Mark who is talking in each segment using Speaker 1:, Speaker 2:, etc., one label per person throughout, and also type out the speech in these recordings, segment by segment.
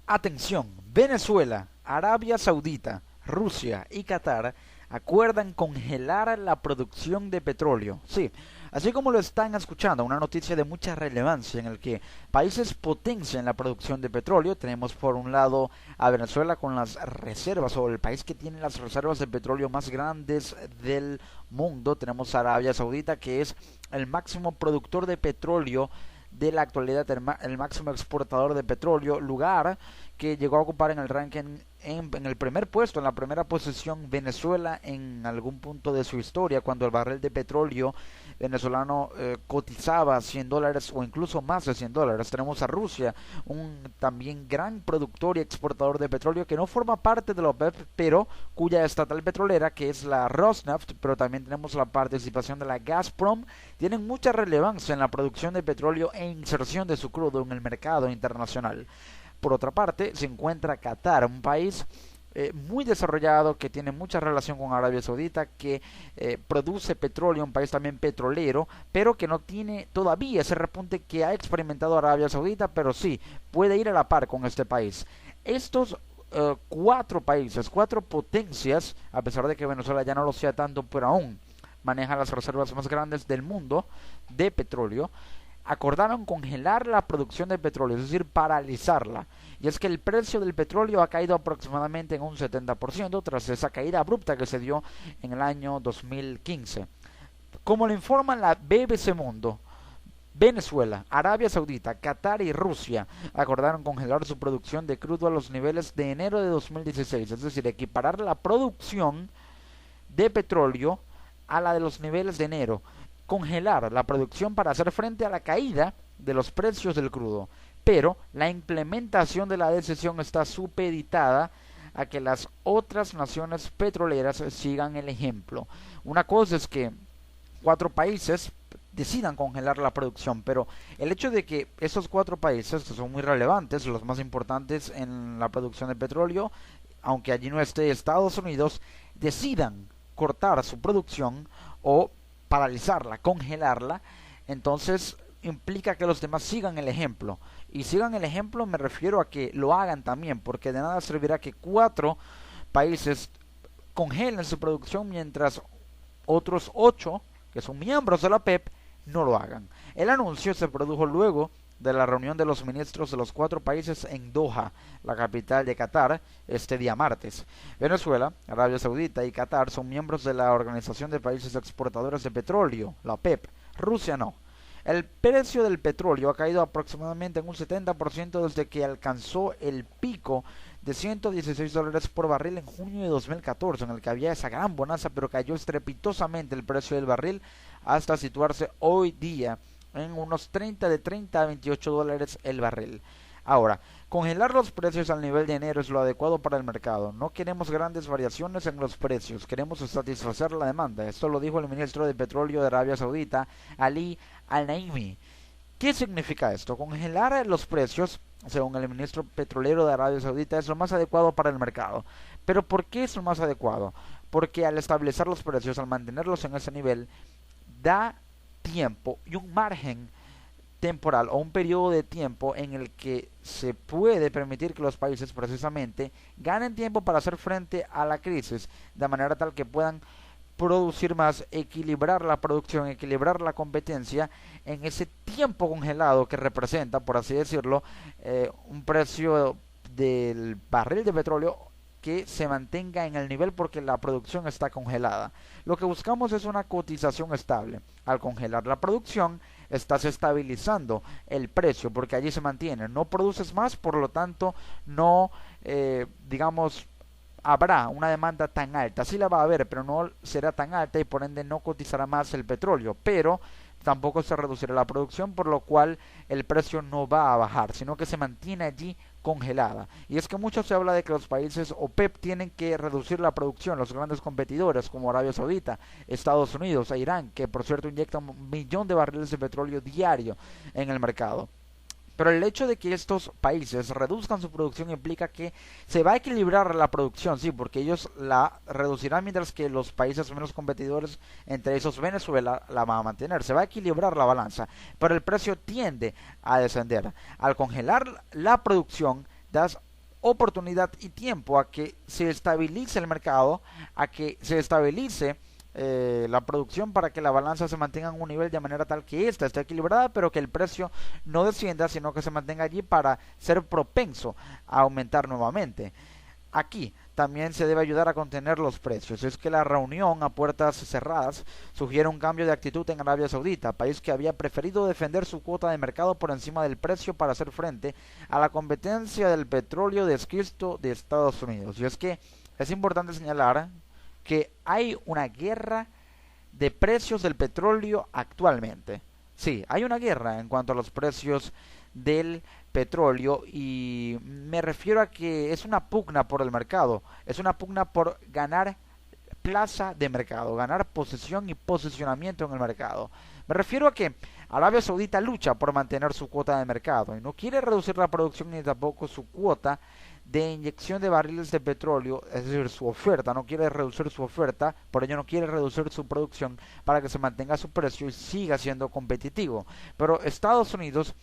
Speaker 1: Atención, Venezuela, Arabia Saudita, Rusia y Qatar acuerdan congelar la producción de petróleo. Sí, así como lo están escuchando, una noticia de mucha relevancia en el que países potencian la producción de petróleo. Tenemos por un lado a Venezuela con las reservas, o el país que tiene las reservas de petróleo más grandes del mundo. Tenemos a Arabia Saudita, que es el máximo productor de petróleo de la actualidad, el máximo exportador de petróleo, lugar que llegó a ocupar en el ranking en el primer puesto, en la primera posición, Venezuela en algún punto de su historia, cuando el barril de petróleo venezolano cotizaba $100 o incluso más de $100. Tenemos a Rusia, un también gran productor y exportador de petróleo que no forma parte de la OPEP, pero cuya estatal petrolera, que es la Rosneft, pero también tenemos la participación de la Gazprom, tienen mucha relevancia en la producción de petróleo e inserción de su crudo en el mercado internacional. Por otra parte, se encuentra Qatar, un país muy desarrollado, que tiene mucha relación con Arabia Saudita, que produce petróleo, un país también petrolero, pero que no tiene todavía ese repunte que ha experimentado Arabia Saudita, pero sí puede ir a la par con este país. Estos cuatro países, cuatro potencias, a pesar de que Venezuela ya no lo sea tanto, pero aún maneja las reservas más grandes del mundo de petróleo, acordaron congelar la producción de petróleo, es decir, paralizarla. Y es que el precio del petróleo ha caído aproximadamente en un 70% tras esa caída abrupta que se dio en el año 2015. Como lo informa la BBC Mundo, Venezuela, Arabia Saudita, Qatar y Rusia acordaron congelar su producción de crudo a los niveles de enero de 2016, es decir, equiparar la producción de petróleo a la de los niveles de enero, congelar la producción para hacer frente a la caída de los precios del crudo. Pero la implementación de la decisión está supeditada a que las otras naciones petroleras sigan el ejemplo. Una cosa es que cuatro países decidan congelar la producción, pero el hecho de que esos cuatro países, que son muy relevantes, los más importantes en la producción de petróleo, aunque allí no esté Estados Unidos, decidan cortar su producción o paralizarla, congelarla, entonces implica que los demás sigan el ejemplo. Y sigan el ejemplo me refiero a que lo hagan también, porque de nada servirá que cuatro países congelen su producción mientras otros 8, que son miembros de la OPEP, no lo hagan. El anuncio se produjo luego de la reunión de los ministros de los cuatro países en Doha, la capital de Qatar, este día martes. Venezuela, Arabia Saudita y Qatar son miembros de la Organización de Países Exportadores de Petróleo, la OPEP. Rusia no. El precio del petróleo ha caído aproximadamente en un 70% desde que alcanzó el pico de $116 por barril en junio de 2014, en el que había esa gran bonanza, pero cayó estrepitosamente el precio del barril hasta situarse hoy día en unos de 30 a $28 el barril. Ahora, congelar los precios al nivel de enero es lo adecuado para el mercado. No queremos grandes variaciones en los precios, queremos satisfacer la demanda. Esto lo dijo el ministro de Petróleo de Arabia Saudita, Ali Al-Naimi. ¿Qué significa esto? Congelar los precios, según el ministro petrolero de Arabia Saudita, es lo más adecuado para el mercado. ¿Pero por qué es lo más adecuado? Porque al establecer los precios, al mantenerlos en ese nivel, da tiempo y un margen temporal o un periodo de tiempo en el que se puede permitir que los países precisamente ganen tiempo para hacer frente a la crisis, de manera tal que puedan producir más, equilibrar la producción, equilibrar la competencia en ese tiempo congelado que representa, por así decirlo, un precio del barril de petróleo que se mantenga en el nivel porque la producción está congelada. Lo que buscamos es una cotización estable. Al congelar la producción, estás estabilizando el precio porque allí se mantiene. No produces más, por lo tanto, no, habrá una demanda tan alta. Sí la va a haber, pero no será tan alta y por ende no cotizará más el petróleo. Pero tampoco se reducirá la producción, por lo cual el precio no va a bajar, sino que se mantiene allí congelada. Y es que mucho se habla de que los países OPEP tienen que reducir la producción, los grandes competidores como Arabia Saudita, Estados Unidos e Irán, que por cierto inyectan 1 millón de barriles de petróleo diario en el mercado. Pero el hecho de que estos países reduzcan su producción implica que se va a equilibrar la producción, sí, porque ellos la reducirán mientras que los países menos competidores, entre esos Venezuela, la van a mantener. Se va a equilibrar la balanza, pero el precio tiende a descender. Al congelar la producción, das oportunidad y tiempo a que se estabilice el mercado, a que se estabilice la producción para que la balanza se mantenga en un nivel de manera tal que ésta esté equilibrada, pero que el precio no descienda, sino que se mantenga allí para ser propenso a aumentar nuevamente. Aquí también se debe ayudar a contener los precios. Es que la reunión a puertas cerradas sugiere un cambio de actitud en Arabia Saudita, país que había preferido defender su cuota de mercado por encima del precio para hacer frente a la competencia del petróleo de esquisto de Estados Unidos. Y es que es importante señalar que hay una guerra de precios del petróleo actualmente. Sí, hay una guerra en cuanto a los precios del petróleo y me refiero a que es una pugna por el mercado, es una pugna por ganar plaza de mercado, ganar posesión y posicionamiento en el mercado. Me refiero a que Arabia Saudita lucha por mantener su cuota de mercado y no quiere reducir la producción ni tampoco su cuota de inyección de barriles de petróleo, es decir, su oferta, no quiere reducir su oferta, por ello no quiere reducir su producción para que se mantenga su precio y siga siendo competitivo. Pero Estados Unidos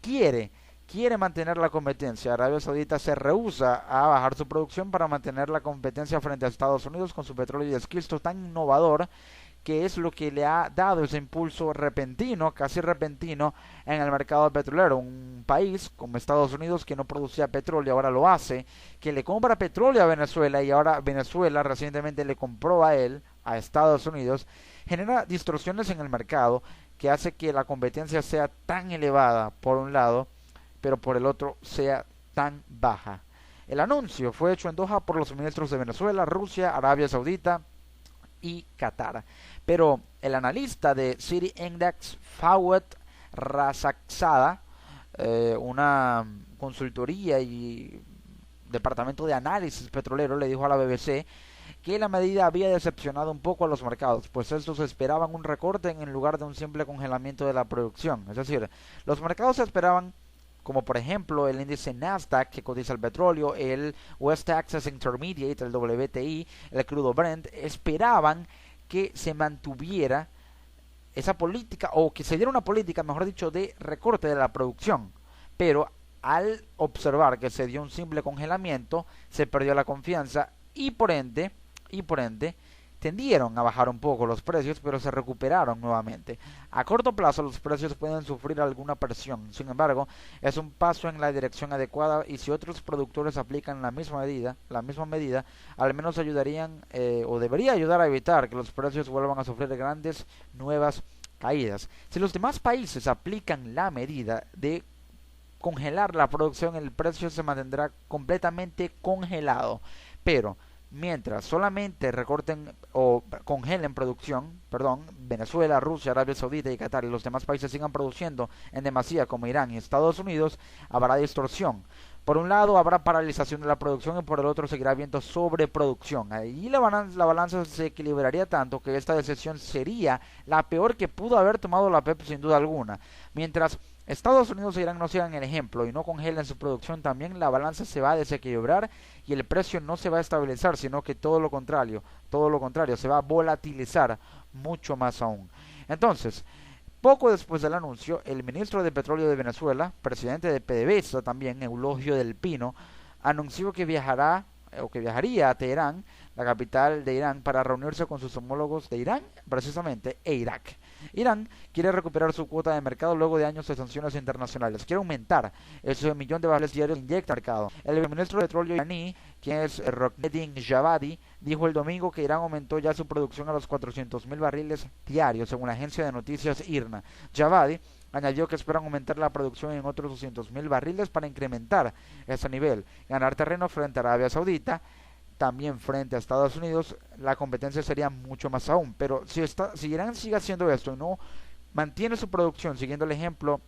Speaker 1: quiere mantener la competencia. Arabia Saudita se rehúsa a bajar su producción para mantener la competencia frente a Estados Unidos con su petróleo y esquisto tan innovador, que es lo que le ha dado ese impulso repentino, casi repentino, en el mercado petrolero. Un país como Estados Unidos que no producía petróleo, ahora lo hace, que le compra petróleo a Venezuela y ahora Venezuela recientemente le compró a él, a Estados Unidos, genera distorsiones en el mercado que hace que la competencia sea tan elevada por un lado, pero por el otro sea tan baja. El anuncio fue hecho en Doha por los ministros de Venezuela, Rusia, Arabia Saudita y Qatar. Pero el analista de City Index, Fawad Razakzada, una consultoría y departamento de análisis petrolero, le dijo a la BBC que la medida había decepcionado un poco a los mercados, pues estos esperaban un recorte en lugar de un simple congelamiento de la producción. Es decir, los mercados esperaban, como por ejemplo el índice Nasdaq que cotiza el petróleo, el West Texas Intermediate, el WTI, el crudo Brent, esperaban que se mantuviera esa política, o que se diera una política, mejor dicho, de recorte de la producción. Pero al observar que se dio un simple congelamiento, se perdió la confianza y por ende, tendieron a bajar un poco los precios, pero se recuperaron nuevamente. A corto plazo los precios pueden sufrir alguna presión, sin embargo, es un paso en la dirección adecuada y si otros productores aplican la misma medida, al menos ayudarían o debería ayudar a evitar que los precios vuelvan a sufrir grandes nuevas caídas. Si los demás países aplican la medida de congelar la producción, el precio se mantendrá completamente congelado, pero mientras solamente recorten o congelen producción, Venezuela, Rusia, Arabia Saudita y Qatar y los demás países sigan produciendo en demasía como Irán y Estados Unidos, habrá distorsión. Por un lado habrá paralización de la producción y por el otro seguirá habiendo sobreproducción. Ahí la balanza se equilibraría tanto que esta decisión sería la peor que pudo haber tomado la PEP sin duda alguna. Mientras Estados Unidos e Irán no sigan el ejemplo y no congelen su producción, también la balanza se va a desequilibrar y el precio no se va a estabilizar, sino que todo lo contrario, se va a volatilizar mucho más aún. Entonces, poco después del anuncio, el ministro de Petróleo de Venezuela, presidente de PDVSA también, Eulogio del Pino, anunció que viajaría a Teherán, la capital de Irán, para reunirse con sus homólogos de Irán, precisamente, e Irak. Irán quiere recuperar su cuota de mercado luego de años de sanciones internacionales. Quiere aumentar ese millón de barriles diarios que inyecta al mercado. El ministro de Petróleo iraní, quien es Rokneddin Javadi, dijo el domingo que Irán aumentó ya su producción a los 400.000 barriles diarios, según la agencia de noticias IRNA. Javadi añadió que esperan aumentar la producción en otros 200.000 barriles para incrementar ese nivel, ganar terreno frente a Arabia Saudita, también frente a Estados Unidos. La competencia sería mucho más aún, pero si Irán sigue haciendo esto y no mantiene su producción siguiendo el ejemplo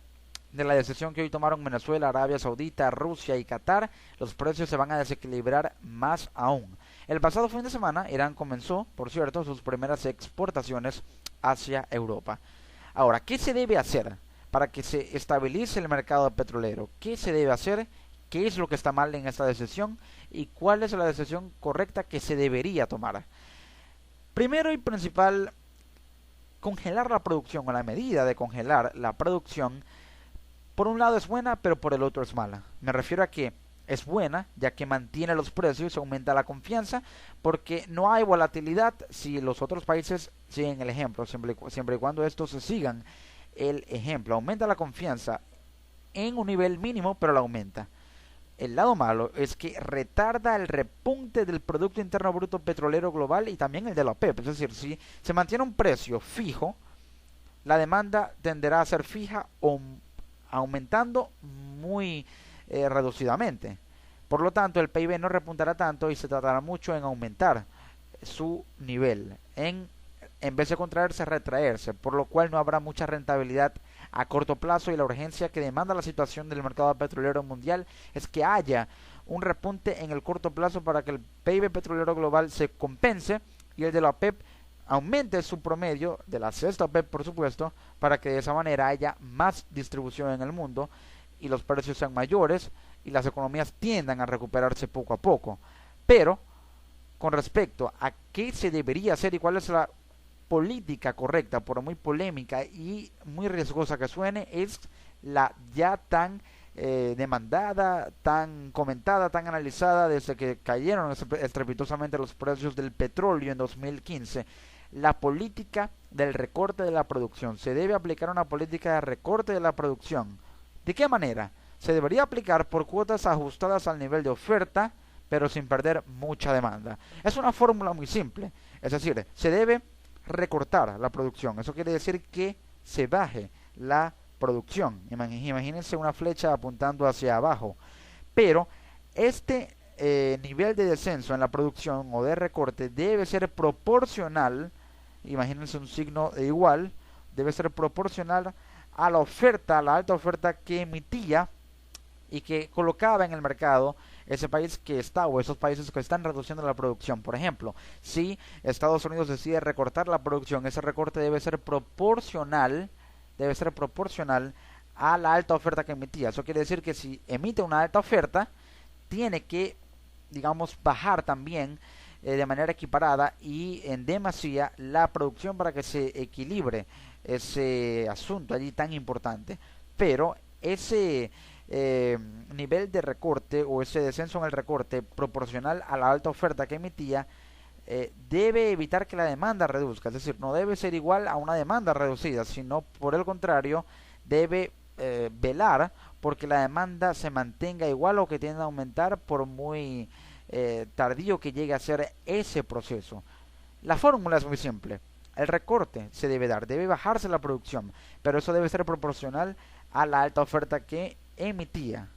Speaker 1: de la decisión que hoy tomaron Venezuela, Arabia Saudita, Rusia y Qatar, los precios se van a desequilibrar más aún. El pasado fin de semana Irán comenzó, por cierto, sus primeras exportaciones hacia Europa. Ahora, ¿qué se debe hacer para que se estabilice el mercado petrolero? ¿Qué se debe hacer? ¿Qué es lo que está mal en esta decisión? ¿Y cuál es la decisión correcta que se debería tomar? Primero y principal, congelar la producción, o la medida de congelar la producción, por un lado es buena, pero por el otro es mala. Me refiero a que es buena, ya que mantiene los precios y aumenta la confianza, porque no hay volatilidad si los otros países siguen el ejemplo, siempre y cuando estos sigan el ejemplo. Aumenta la confianza en un nivel mínimo, pero la aumenta. El lado malo es que retarda el repunte del Producto Interno Bruto petrolero global y también el de la OPEP. Es decir, si se mantiene un precio fijo, la demanda tenderá a ser fija o aumentando muy reducidamente. Por lo tanto, el PIB no repuntará tanto y se tratará mucho en aumentar su nivel, en vez de contraerse, retraerse, por lo cual no habrá mucha rentabilidad a corto plazo y la urgencia que demanda la situación del mercado petrolero mundial es que haya un repunte en el corto plazo para que el PIB petrolero global se compense y el de la OPEP aumente su promedio, de la sexta OPEP por supuesto, para que de esa manera haya más distribución en el mundo y los precios sean mayores y las economías tiendan a recuperarse poco a poco. Pero, con respecto a qué se debería hacer y cuál es la política correcta, por muy polémica y muy riesgosa que suene, es la ya tan demandada, tan comentada, tan analizada desde que cayeron estrepitosamente los precios del petróleo en 2015, la política del recorte de la producción. Se debe aplicar una política de recorte de la producción. ¿De qué manera? Se debería aplicar por cuotas ajustadas al nivel de oferta, pero sin perder mucha demanda. Es una fórmula muy simple, es decir, se debe recortar la producción. Eso quiere decir que se baje la producción. Imagínense una flecha apuntando hacia abajo. Pero este nivel de descenso en la producción o de recorte debe ser proporcional. Imagínense un signo de igual. Debe ser proporcional a la oferta, a la alta oferta que emitía y que colocaba en el mercado ese país que está o esos países que están reduciendo la producción. Por ejemplo, si Estados Unidos decide recortar la producción, ese recorte debe ser proporcional a la alta oferta que emitía. Eso quiere decir que si emite una alta oferta, tiene que, digamos, bajar también de manera equiparada y en demasía la producción para que se equilibre ese asunto allí tan importante. Pero ese nivel de recorte o ese descenso en el recorte proporcional a la alta oferta que emitía debe evitar que la demanda reduzca, es decir, no debe ser igual a una demanda reducida, sino por el contrario debe velar porque la demanda se mantenga igual o que tienda a aumentar por muy tardío que llegue a ser ese proceso. La fórmula es muy simple. El recorte se debe dar, debe bajarse la producción, pero eso debe ser proporcional a la alta oferta que emitía.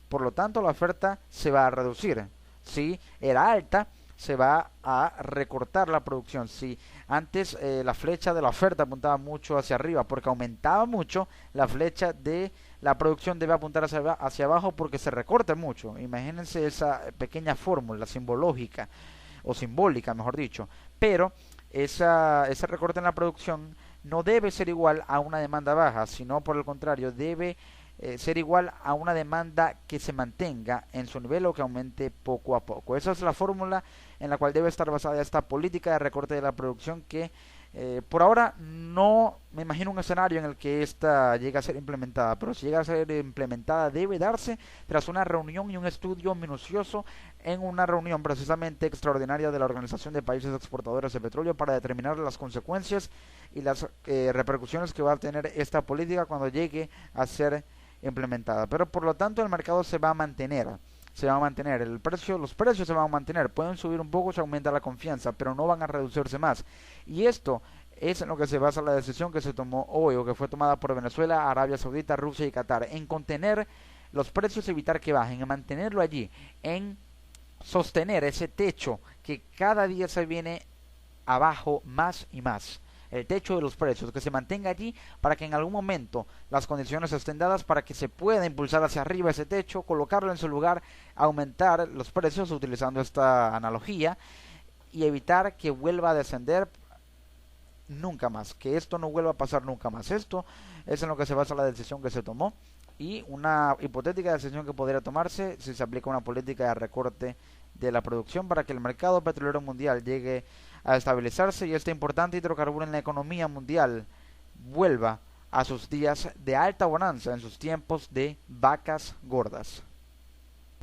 Speaker 1: Por lo tanto, la oferta se va a reducir. Si era alta, se va a recortar la producción. Si antes la flecha de la oferta apuntaba mucho hacia arriba porque aumentaba mucho, la flecha de la producción debe apuntar hacia abajo porque se recorta mucho. Imagínense esa pequeña fórmula simbológica o simbólica, mejor dicho. Pero ese recorte en la producción no debe ser igual a una demanda baja, sino por el contrario debe ser igual a una demanda que se mantenga en su nivel o que aumente poco a poco. Esa es la fórmula en la cual debe estar basada esta política de recorte de la producción que por ahora no me imagino un escenario en el que esta llegue a ser implementada, pero si llega a ser implementada debe darse tras una reunión y un estudio minucioso en una reunión precisamente extraordinaria de la Organización de Países Exportadores de Petróleo para determinar las consecuencias y las repercusiones que va a tener esta política cuando llegue a ser implementada. Pero por lo tanto el mercado se va a mantener, los precios se van a mantener, pueden subir un poco si aumenta la confianza, pero no van a reducirse más. Y esto es en lo que se basa la decisión que se tomó hoy o que fue tomada por Venezuela, Arabia Saudita, Rusia y Qatar, en contener los precios, evitar que bajen, en mantenerlo allí, en sostener ese techo que cada día se viene abajo más y más. El techo de los precios, que se mantenga allí para que en algún momento las condiciones estén dadas para que se pueda impulsar hacia arriba ese techo, colocarlo en su lugar, aumentar los precios utilizando esta analogía y evitar que vuelva a descender nunca más, que esto no vuelva a pasar nunca más. Esto es en lo que se basa la decisión que se tomó y una hipotética decisión que podría tomarse si se aplica una política de recorte de la producción para que el mercado petrolero mundial llegue a estabilizarse y este importante hidrocarburo en la economía mundial vuelva a sus días de alta bonanza, en sus tiempos de vacas gordas.